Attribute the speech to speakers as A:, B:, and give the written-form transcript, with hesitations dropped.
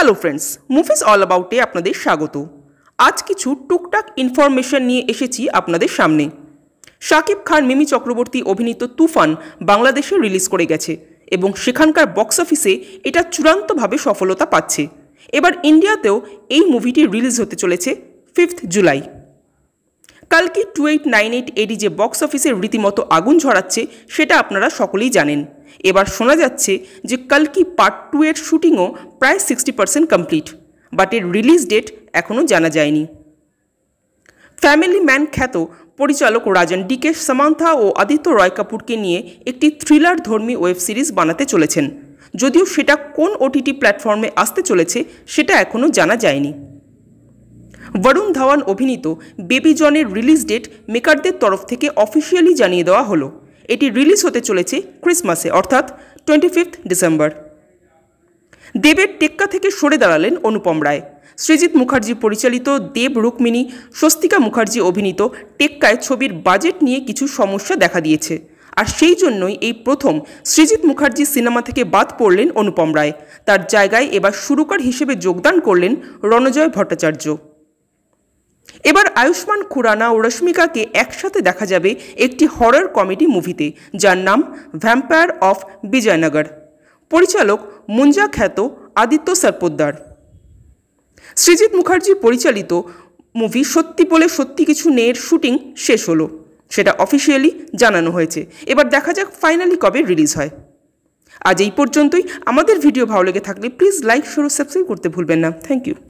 A: Hello friends, movies all অ্যাবাউটে আপনাদের স্বাগত। আজ কিছু টুকটাক ইনফরমেশন নিয়ে এসেছি আপনাদের সামনে। শাকিব খান মিমি চক্রবর্তী অভিনীত তুফান বাংলাদেশে রিলিজ করে গেছে এবং সেখানকার বক্স অফিসে এটা চূড়ান্তভাবে সফলতা পাচ্ছে। এবার ইন্ডিয়াতেও এই মুভিটি রিলিজ হতে চলেছে 5 জুলাই। কালকি 2898 এডি যে বক্স অফিসে রীতিমতো আগুন ঝরাচ্ছে সেটা আপনারা সকলেই জানেন। এবার শোনা যাচ্ছে যে কালকি পার্ট 2 এর শুটিংও প্রায় 60% কমপ্লিট, বাট এর রিলিজ ডেট এখনও জানা যায়নি। ফ্যামিলি ম্যান খ্যাত পরিচালক রাজন ডিকে সামান্থা ও আদিত্য রয় কাপুরকে নিয়ে একটি থ্রিলার ধর্মী ওয়েব সিরিজ বানাতে চলেছেন, যদিও সেটা কোন ওটিটি প্ল্যাটফর্মে আসতে চলেছে সেটা এখনও জানা যায়নি। বরুণ ধাওয়ান অভিনীত বেবি জনের রিলিজ ডেট মেকারদের তরফ থেকে অফিসিয়ালি জানিয়ে দেওয়া হলো। এটি রিলিজ হতে চলেছে ক্রিসমাসে, অর্থাৎ 25 ডিসেম্বর। দেবের টেক্কা থেকে সরে দাঁড়ালেন অনুপম রায়। সৃজিত মুখার্জি পরিচালিত দেব রুক্মিণী স্বস্তিকা মুখার্জি অভিনীত টেক্কায় ছবির বাজেট নিয়ে কিছু সমস্যা দেখা দিয়েছে, আর সেই জন্যই এই প্রথম সৃজিত মুখার্জি সিনেমা থেকে বাদ পড়লেন অনুপম রায়। তার জায়গায় এবার সুরকার হিসেবে যোগদান করলেন রণজয় ভট্টাচার্য। এবার আয়ুষ্মান খুরানা ও রশ্মিকাকে একসাথে দেখা যাবে একটি হরর কমেডি মুভিতে, যার নাম ভ্যাম্পায়ার অফ বিজয়নগর। পরিচালক মুঞ্জা খ্যাত আদিত্য সরপোদ্দার। সৃজিত মুখার্জি পরিচালিত মুভি সত্যি বলে সত্যি কিছু নেয়ের শুটিং শেষ হলো, সেটা অফিসিয়ালি জানানো হয়েছে। এবার দেখা যাক ফাইনালি কবে রিলিজ হয়। আজ এই পর্যন্তই। আমাদের ভিডিও ভালো লেগে থাকলে প্লিজ লাইক, শেয়ার ও সাবস্ক্রাইব করতে ভুলবেন না। Thank you.